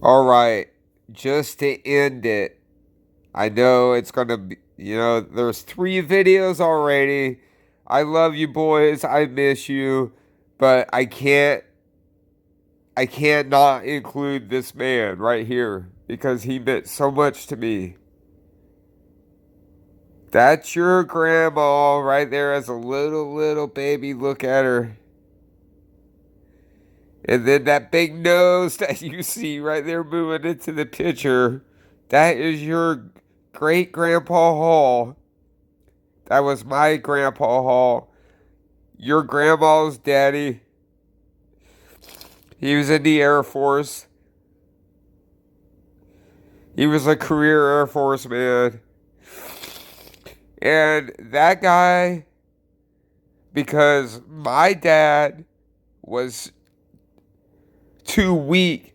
All right, just to end it, I know it's gonna be, there's 3 videos already. I love you boys. I miss you, but I can't not include this man right here because he meant so much to me. That's your grandma right there as a little baby. Look at her. And then that big nose that you see right there moving into the picture, that is your great grandpa Hall. That was my grandpa Hall. Your grandma's daddy. He was in the Air Force. He was a career Air Force man. And that guy, because my dad was too weak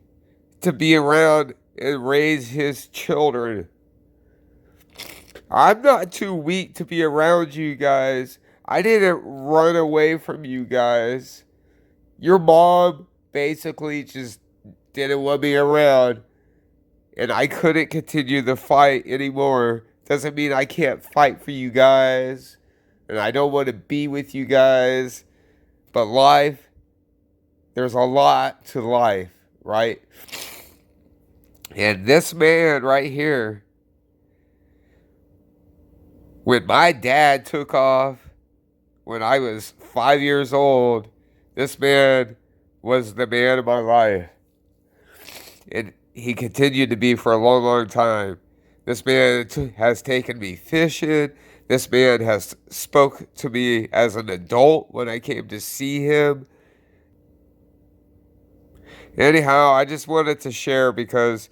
to be around and raise his children. I'm not too weak to be around you guys. I didn't run away from you guys. Your mom basically just didn't want me around, and I couldn't continue the fight anymore. Doesn't mean I can't fight for you guys, and I don't want to be with you guys. But life, there's a lot to life, right? And this man right here, when my dad took off when I was 5 years old, this man was the man of my life. And he continued to be for a long time. This man has taken me fishing. This man has spoke to me as an adult when I came to see him. Anyhow, I just wanted to share because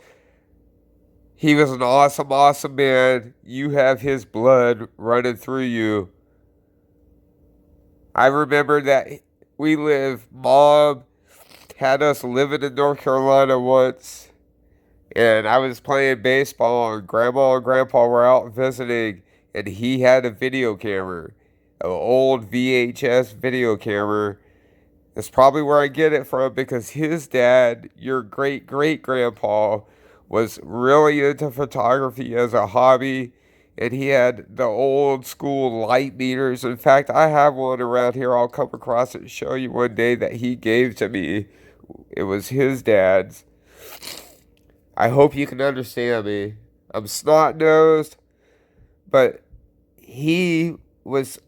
he was an awesome man. You have his blood running through you. I remember that Mom had us living in North Carolina once, and I was playing baseball, and Grandma and Grandpa were out visiting, and he had a video camera, an old VHS video camera. That's probably where I get it from because his dad, your great grandpa, was really into photography as a hobby, and he had the old school light meters. In fact, I have one around here. I'll come across it and show you one day that he gave to me. It was his dad's. I hope you can understand me. I'm snot nosed, but he was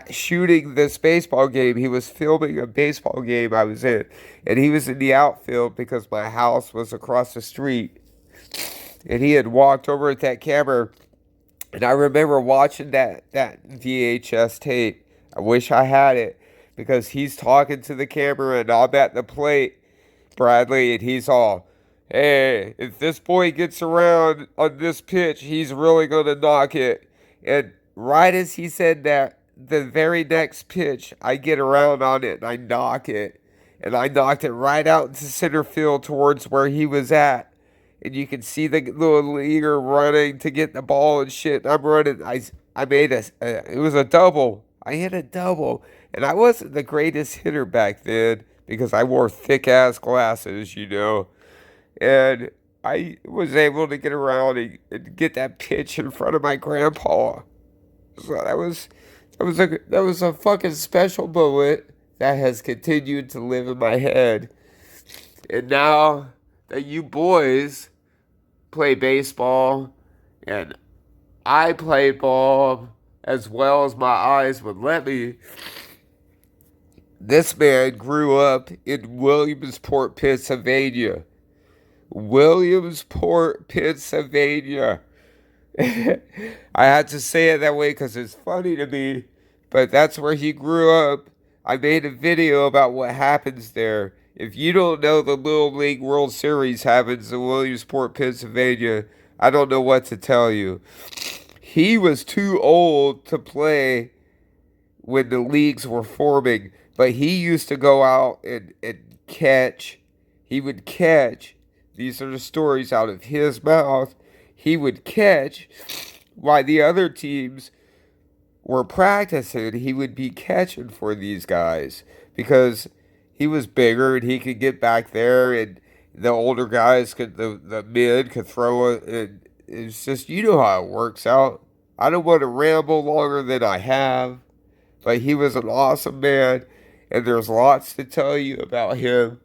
shooting this baseball game. He was filming a baseball game I was in, and he was in the outfield because my house was across the street. And he had walked over at that camera, and I remember watching that VHS tape. I wish I had it because he's talking to the camera, and I'm at the plate, Bradley, and he's all, "Hey, if this boy gets around on this pitch, he's really gonna knock it." And right as he said that, the very next pitch, I get around on it and I knock it. And I knocked it right out into center field towards where he was at. And you can see the little leaguer running to get the ball and shit. And I'm running. I made it was a double. I hit a double. And I wasn't the greatest hitter back then because I wore thick ass glasses. And I was able to get around and get that pitch in front of my grandpa. So that was a fucking special moment that has continued to live in my head. And now that you boys play baseball and I play ball as well as my eyes would let me, this man grew up in Williamsport, Pennsylvania. Williamsport, Pennsylvania. I had to say it that way because it's funny to me, but that's where he grew up. I made a video about what happens there. If you don't know the Little League World Series happens in Williamsport, Pennsylvania, I don't know what to tell you. He was too old to play when the leagues were forming, but he used to go out and catch. He would catch. These are the stories out of his mouth. He would catch while the other teams were practicing. He would be catching for these guys because he was bigger and he could get back there the older guys could, the men could throw it. And it's just, you know how it works out. I don't want to ramble longer than I have, but he was an awesome man, and there's lots to tell you about him.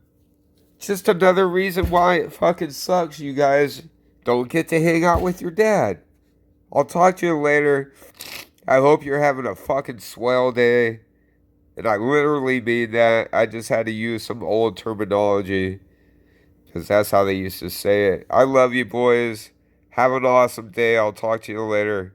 Just another reason why it fucking sucks you guys don't get to hang out with your dad. I'll talk to you later. I hope you're having a fucking swell day. And I literally mean that. I just had to use some old terminology because that's how they used to say it. I love you, boys. Have an awesome day. I'll talk to you later.